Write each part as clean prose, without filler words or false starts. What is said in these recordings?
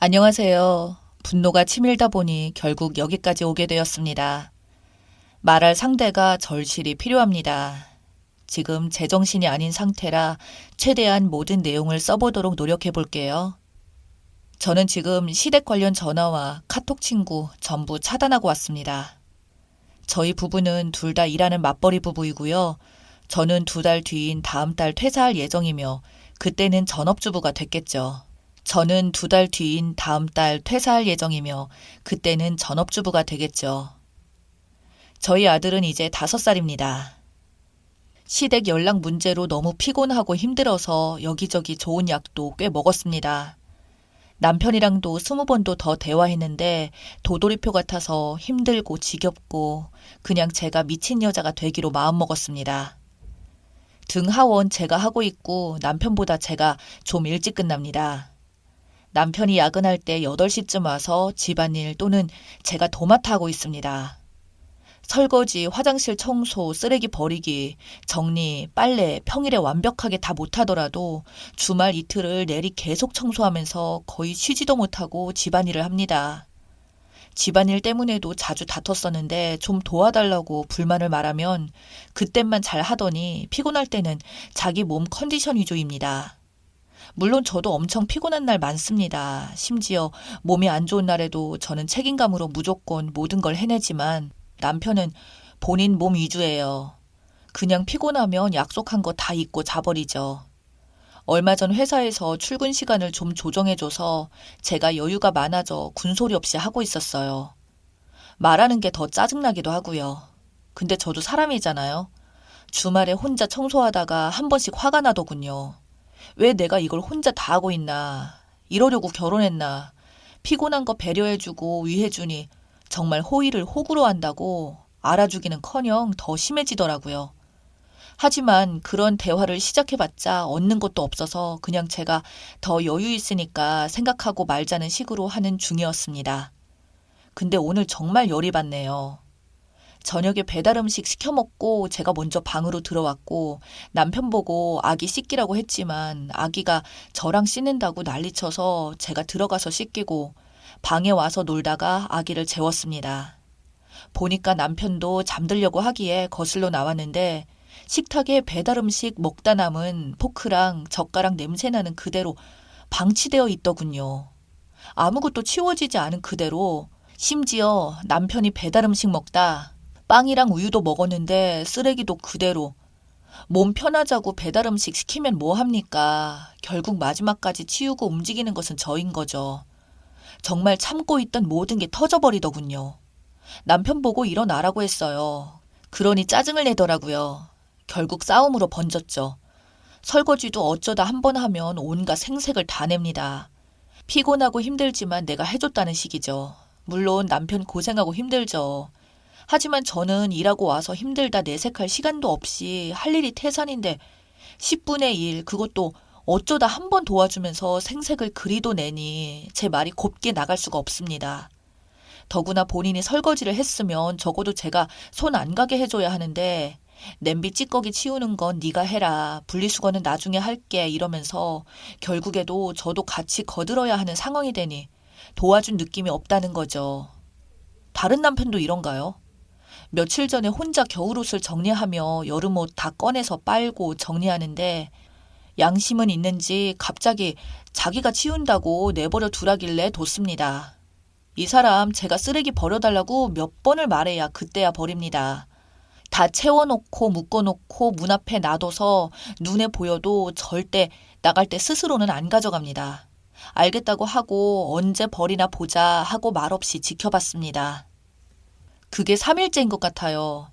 안녕하세요. 분노가 치밀다 보니 결국 여기까지 오게 되었습니다. 말할 상대가 절실히 필요합니다. 지금 제정신이 아닌 상태라 최대한 모든 내용을 써보도록 노력해 볼게요. 저는 지금 시댁 관련 전화와 카톡 친구 전부 차단하고 왔습니다. 저희 부부는 둘 다 일하는 맞벌이 부부이고요. 저는 2달 뒤인 다음 달 퇴사할 예정이며 그때는 전업주부가 됐겠죠. 저는 2달 뒤인 다음 달 퇴사할 예정이며 그때는 전업주부가 되겠죠. 저희 아들은 이제 5살입니다. 시댁 연락 문제로 너무 피곤하고 힘들어서 여기저기 좋은 약도 꽤 먹었습니다. 남편이랑도 20번도 더 대화했는데 도돌이표 같아서 힘들고 지겹고 그냥 제가 미친 여자가 되기로 마음먹었습니다. 등하원 제가 하고 있고 남편보다 제가 좀 일찍 끝납니다. 남편이 야근할 때 8시쯤 와서 집안일 또는 제가 도맡아 하고 있습니다. 설거지, 화장실 청소, 쓰레기 버리기, 정리, 빨래 평일에 완벽하게 다 못하더라도 주말 이틀을 내리 계속 청소하면서 거의 쉬지도 못하고 집안일을 합니다. 집안일 때문에도 자주 다퉜었는데 좀 도와달라고 불만을 말하면 그땐만 잘 하더니 피곤할 때는 자기 몸 컨디션 위주입니다. 물론 저도 엄청 피곤한 날 많습니다. 심지어 몸이 안 좋은 날에도 저는 책임감으로 무조건 모든 걸 해내지만 남편은 본인 몸 위주예요. 그냥 피곤하면 약속한 거 다 잊고 자버리죠. 얼마 전 회사에서 출근 시간을 좀 조정해줘서 제가 여유가 많아져 군소리 없이 하고 있었어요. 말하는 게 더 짜증나기도 하고요. 근데 저도 사람이잖아요. 주말에 혼자 청소하다가 한 번씩 화가 나더군요. 왜 내가 이걸 혼자 다 하고 있나. 이러려고 결혼했나. 피곤한 거 배려해주고 위해주니 정말 호의를 호구로 한다고 알아주기는커녕 더 심해지더라고요. 하지만 그런 대화를 시작해봤자 얻는 것도 없어서 그냥 제가 더 여유 있으니까 생각하고 말자는 식으로 하는 중이었습니다. 근데 오늘 정말 열이 받네요. 저녁에 배달 음식 시켜 먹고 제가 먼저 방으로 들어왔고 남편 보고 아기 씻기라고 했지만 아기가 저랑 씻는다고 난리쳐서 제가 들어가서 씻기고 방에 와서 놀다가 아기를 재웠습니다. 보니까 남편도 잠들려고 하기에 거실로 나왔는데 식탁에 배달 음식 먹다 남은 포크랑 젓가락 냄새나는 그대로 방치되어 있더군요. 아무것도 치워지지 않은 그대로 심지어 남편이 배달 음식 먹다 빵이랑 우유도 먹었는데 쓰레기도 그대로. 몸 편하자고 배달 음식 시키면 뭐 합니까? 결국 마지막까지 치우고 움직이는 것은 저인 거죠. 정말 참고 있던 모든 게 터져버리더군요. 남편 보고 일어나라고 했어요. 그러니 짜증을 내더라고요. 결국 싸움으로 번졌죠. 설거지도 어쩌다 한 번 하면 온갖 생색을 다 냅니다. 피곤하고 힘들지만 내가 해줬다는 식이죠. 물론 남편 고생하고 힘들죠. 하지만 저는 일하고 와서 힘들다 내색할 시간도 없이 할 일이 태산인데 10분의 1 그것도 어쩌다 한 번 도와주면서 생색을 그리도 내니 제 말이 곱게 나갈 수가 없습니다. 더구나 본인이 설거지를 했으면 적어도 제가 손 안 가게 해줘야 하는데 냄비 찌꺼기 치우는 건 네가 해라. 분리수거는 나중에 할게 이러면서 결국에도 저도 같이 거들어야 하는 상황이 되니 도와준 느낌이 없다는 거죠. 다른 남편도 이런가요? 며칠 전에 혼자 겨울옷을 정리하며 여름옷 다 꺼내서 빨고 정리하는데 양심은 있는지 갑자기 자기가 치운다고 내버려 두라길래 뒀습니다. 이 사람 제가 쓰레기 버려달라고 몇 번을 말해야 그때야 버립니다. 다 채워놓고 묶어놓고 문 앞에 놔둬서 눈에 보여도 절대 나갈 때 스스로는 안 가져갑니다. 알겠다고 하고 언제 버리나 보자 하고 말없이 지켜봤습니다. 그게 3일째인 것 같아요.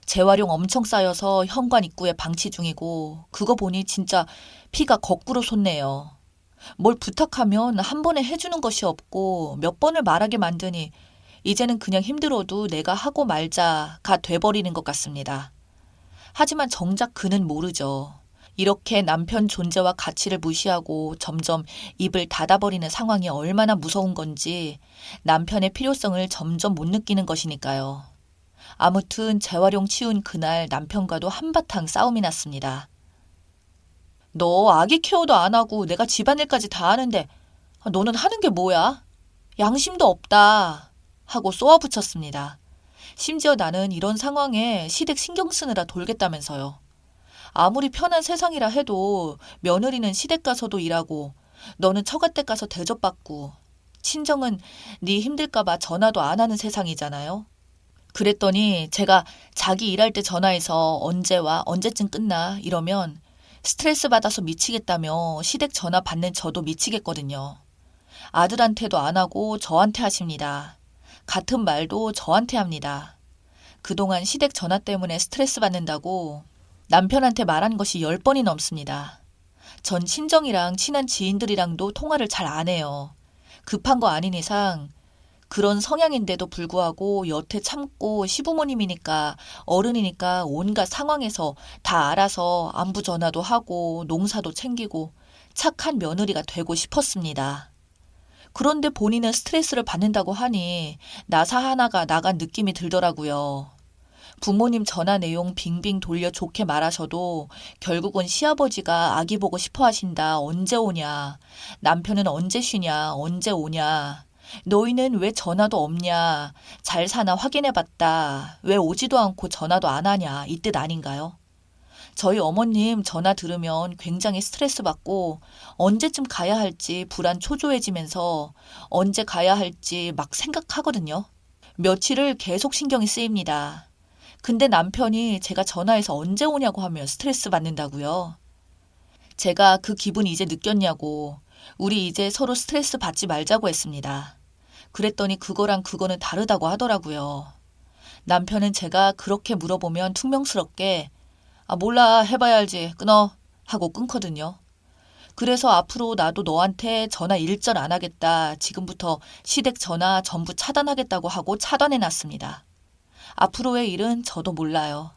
재활용 엄청 쌓여서 현관 입구에 방치 중이고 그거 보니 진짜 피가 거꾸로 솟네요. 뭘 부탁하면 한 번에 해주는 것이 없고 몇 번을 말하게 만드니 이제는 그냥 힘들어도 내가 하고 말자가 돼버리는 것 같습니다. 하지만 정작 그는 모르죠. 이렇게 남편 존재와 가치를 무시하고 점점 입을 닫아버리는 상황이 얼마나 무서운 건지 남편의 필요성을 점점 못 느끼는 것이니까요. 아무튼 재활용 치운 그날 남편과도 한바탕 싸움이 났습니다. 너 아기 케어도 안 하고 내가 집안일까지 다 하는데 너는 하는 게 뭐야? 양심도 없다. 하고 쏘아붙였습니다. 심지어 나는 이런 상황에 시댁 신경 쓰느라 돌겠다면서요. 아무리 편한 세상이라 해도 며느리는 시댁 가서도 일하고 너는 처가댁 가서 대접받고 친정은 네 힘들까봐 전화도 안 하는 세상이잖아요. 그랬더니 제가 자기 일할 때 전화해서 언제 와, 언제쯤 끝나 이러면 스트레스 받아서 미치겠다며 시댁 전화 받는 저도 미치겠거든요. 아들한테도 안 하고 저한테 하십니다. 같은 말도 저한테 합니다. 그동안 시댁 전화 때문에 스트레스 받는다고 남편한테 말한 것이 10번이 넘습니다. 전 친정이랑 친한 지인들이랑도 통화를 잘 안 해요. 급한 거 아닌 이상 그런 성향인데도 불구하고 여태 참고 시부모님이니까 어른이니까 온갖 상황에서 다 알아서 안부 전화도 하고 농사도 챙기고 착한 며느리가 되고 싶었습니다. 그런데 본인은 스트레스를 받는다고 하니 나사 하나가 나간 느낌이 들더라고요. 부모님 전화 내용 빙빙 돌려 좋게 말하셔도 결국은 시아버지가 아기 보고 싶어 하신다. 언제 오냐. 남편은 언제 쉬냐. 언제 오냐. 너희는 왜 전화도 없냐. 잘 사나 확인해 봤다. 왜 오지도 않고 전화도 안 하냐. 이 뜻 아닌가요? 저희 어머님 전화 들으면 굉장히 스트레스 받고 언제쯤 가야 할지 불안 초조해지면서 언제 가야 할지 막 생각하거든요. 며칠을 계속 신경이 쓰입니다. 근데 남편이 제가 전화해서 언제 오냐고 하면 스트레스 받는다고요. 제가 그 기분 이제 느꼈냐고 우리 이제 서로 스트레스 받지 말자고 했습니다. 그랬더니 그거랑 그거는 다르다고 하더라고요. 남편은 제가 그렇게 물어보면 퉁명스럽게 몰라 해봐야 알지 끊어 하고 끊거든요. 그래서 앞으로 나도 너한테 전화 일절 안 하겠다. 지금부터 시댁 전화 전부 차단하겠다고 하고 차단해놨습니다. 앞으로의 일은 저도 몰라요.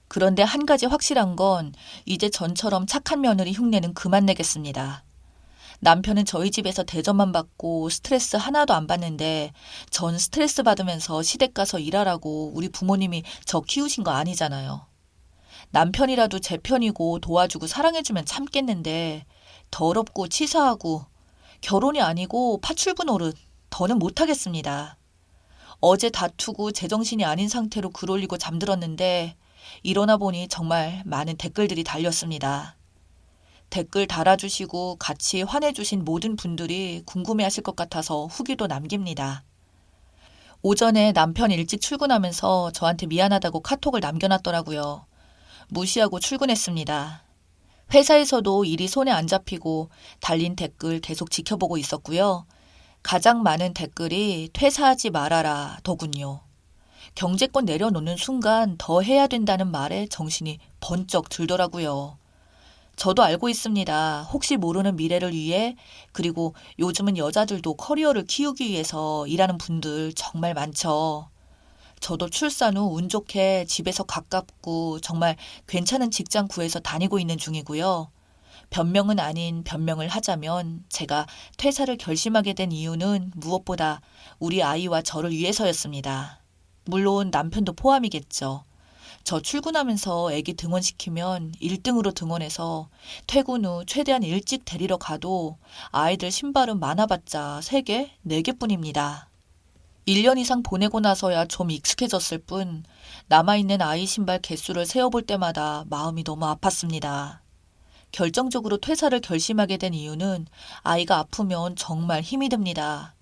그런데 한 가지 확실한 건 이제 전처럼 착한 며느리 흉내는 그만 내겠습니다. 남편은 저희 집에서 대접만 받고 스트레스 하나도 안 받는데 전 스트레스 받으면서 시댁 가서 일하라고 우리 부모님이 저 키우신 거 아니잖아요. 남편이라도 제 편이고 도와주고 사랑해주면 참겠는데 더럽고 치사하고 결혼이 아니고 파출부 노릇 더는 못하겠습니다. 어제 다투고 제정신이 아닌 상태로 글 올리고 잠들었는데 일어나 보니 정말 많은 댓글들이 달렸습니다. 댓글 달아주시고 같이 환해주신 모든 분들이 궁금해하실 것 같아서 후기도 남깁니다. 오전에 남편 일찍 출근하면서 저한테 미안하다고 카톡을 남겨놨더라고요. 무시하고 출근했습니다. 회사에서도 일이 손에 안 잡히고 달린 댓글 계속 지켜보고 있었고요. 가장 많은 댓글이 퇴사하지 말아라 더군요. 경제권 내려놓는 순간 더 해야 된다는 말에 정신이 번쩍 들더라고요. 저도 알고 있습니다. 혹시 모르는 미래를 위해 그리고 요즘은 여자들도 커리어를 키우기 위해서 일하는 분들 정말 많죠. 저도 출산 후 운 좋게 집에서 가깝고 정말 괜찮은 직장 구해서 다니고 있는 중이고요. 변명은 아닌 변명을 하자면 제가 퇴사를 결심하게 된 이유는 무엇보다 우리 아이와 저를 위해서였습니다. 물론 남편도 포함이겠죠. 저 출근하면서 아기 등원시키면 1등으로 등원해서 퇴근 후 최대한 일찍 데리러 가도 아이들 신발은 많아봤자 3개, 4개뿐입니다. 1년 이상 보내고 나서야 좀 익숙해졌을 뿐 남아있는 아이 신발 개수를 세어볼 때마다 마음이 너무 아팠습니다. 결정적으로 퇴사를 결심하게 된 이유는 아이가 아프면 정말 힘이 듭니다.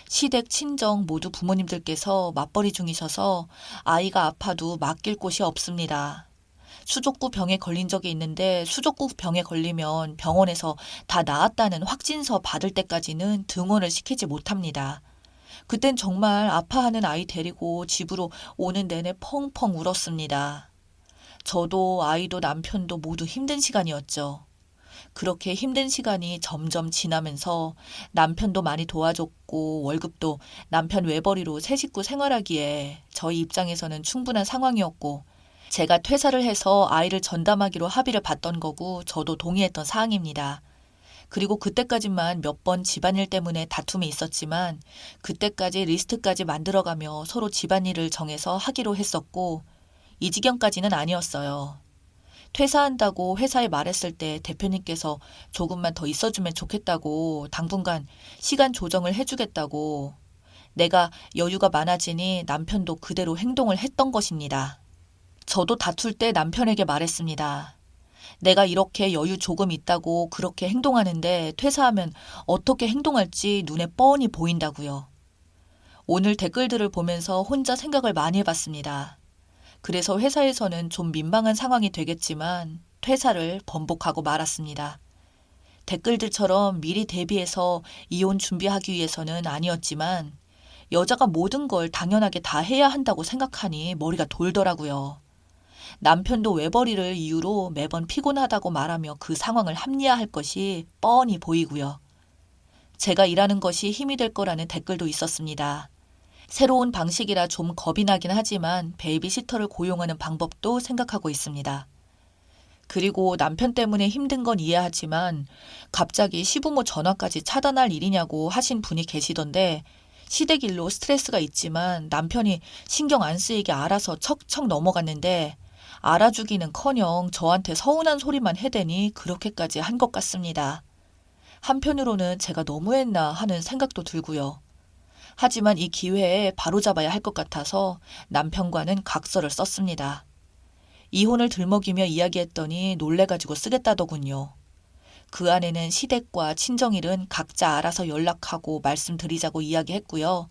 시댁, 친정 모두 부모님들께서 맞벌이 중이셔서 아이가 아파도 맡길 곳이 없습니다. 수족구 병에 걸린 적이 있는데 수족구 병에 걸리면 병원에서 다 나았다는 확진서 받을 때까지는 등원을 시키지 못합니다. 그땐 정말 아파하는 아이 데리고 집으로 오는 내내 펑펑 울었습니다. 저도 아이도 남편도 모두 힘든 시간이었죠. 그렇게 힘든 시간이 점점 지나면서 남편도 많이 도와줬고 월급도 남편 외벌이로 새 식구 생활하기에 저희 입장에서는 충분한 상황이었고 제가 퇴사를 해서 아이를 전담하기로 합의를 봤던 거고 저도 동의했던 사항입니다. 그리고 그때까지만 몇 번 집안일 때문에 다툼이 있었지만 그때까지 리스트까지 만들어가며 서로 집안일을 정해서 하기로 했었고 이 지경까지는 아니었어요. 퇴사한다고 회사에 말했을 때 대표님께서 조금만 더 있어주면 좋겠다고 당분간 시간 조정을 해주겠다고 내가 여유가 많아지니 남편도 그대로 행동을 했던 것입니다. 저도 다툴 때 남편에게 말했습니다. 내가 이렇게 여유 조금 있다고 그렇게 행동하는데 퇴사하면 어떻게 행동할지 눈에 뻔히 보인다고요. 오늘 댓글들을 보면서 혼자 생각을 많이 해봤습니다. 그래서 회사에서는 좀 민망한 상황이 되겠지만 퇴사를 번복하고 말았습니다. 댓글들처럼 미리 대비해서 이혼 준비하기 위해서는 아니었지만 여자가 모든 걸 당연하게 다 해야 한다고 생각하니 머리가 돌더라고요. 남편도 외벌이를 이유로 매번 피곤하다고 말하며 그 상황을 합리화할 것이 뻔히 보이고요. 제가 일하는 것이 힘이 될 거라는 댓글도 있었습니다. 새로운 방식이라 좀 겁이 나긴 하지만 베이비시터를 고용하는 방법도 생각하고 있습니다. 그리고 남편 때문에 힘든 건 이해하지만 갑자기 시부모 전화까지 차단할 일이냐고 하신 분이 계시던데 시댁일로 스트레스가 있지만 남편이 신경 안 쓰이게 알아서 척척 넘어갔는데 알아주기는커녕 저한테 서운한 소리만 해대니 그렇게까지 한 것 같습니다. 한편으로는 제가 너무했나 하는 생각도 들고요. 하지만 이 기회에 바로잡아야 할 것 같아서 남편과는 각서를 썼습니다. 이혼을 들먹이며 이야기했더니 놀래가지고 쓰겠다더군요. 그 안에는 시댁과 친정일은 각자 알아서 연락하고 말씀드리자고 이야기했고요.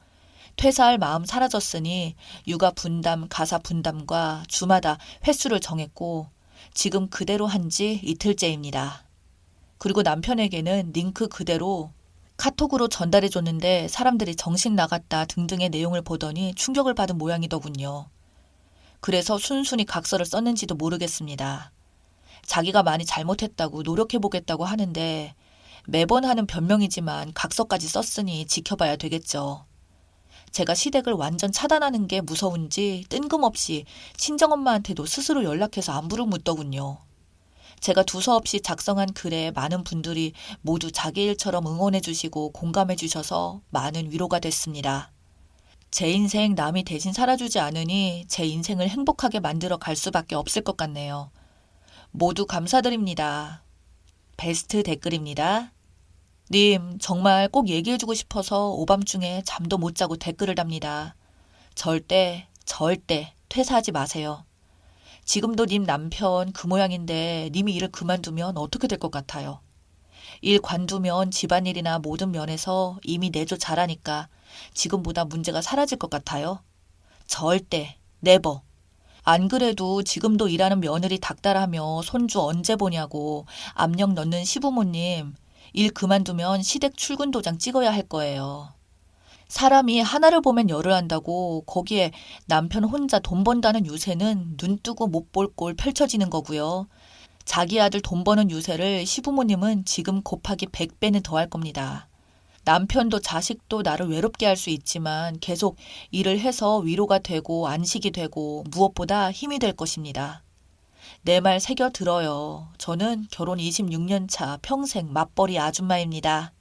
퇴사할 마음 사라졌으니 육아 분담, 가사 분담과 주마다 횟수를 정했고 지금 그대로 한 지 이틀째입니다. 그리고 남편에게는 링크 그대로 카톡으로 전달해 줬는데 사람들이 정신 나갔다 등등의 내용을 보더니 충격을 받은 모양이더군요. 그래서 순순히 각서를 썼는지도 모르겠습니다. 자기가 많이 잘못했다고 노력해보겠다고 하는데 매번 하는 변명이지만 각서까지 썼으니 지켜봐야 되겠죠. 제가 시댁을 완전 차단하는 게 무서운지 뜬금없이 친정엄마한테도 스스로 연락해서 안부를 묻더군요. 제가 두서없이 작성한 글에 많은 분들이 모두 자기 일처럼 응원해 주시고 공감해 주셔서 많은 위로가 됐습니다. 제 인생 남이 대신 살아주지 않으니 제 인생을 행복하게 만들어 갈 수밖에 없을 것 같네요. 모두 감사드립니다. 베스트 댓글입니다. 님, 정말 꼭 얘기해주고 싶어서 오밤중에 잠도 못 자고 댓글을 답니다. 절대 퇴사하지 마세요. 지금도 님 남편 그 모양인데 님이 일을 그만두면 어떻게 될 것 같아요? 일 관두면 집안일이나 모든 면에서 이미 내조 잘하니까 지금보다 문제가 사라질 것 같아요? 절대, 네버. 안 그래도 지금도 일하는 며느리 닥달하며 손주 언제 보냐고 압력 넣는 시부모님, 일 그만두면 시댁 출근 도장 찍어야 할 거예요. 사람이 하나를 보면 열을 한다고 거기에 남편 혼자 돈 번다는 유세는 눈 뜨고 못 볼 꼴 펼쳐지는 거고요. 자기 아들 돈 버는 유세를 시부모님은 지금 곱하기 100배는 더 할 겁니다. 남편도 자식도 나를 외롭게 할 수 있지만 계속 일을 해서 위로가 되고 안식이 되고 무엇보다 힘이 될 것입니다. 내 말 새겨 들어요. 저는 결혼 26년 차 평생 맞벌이 아줌마입니다.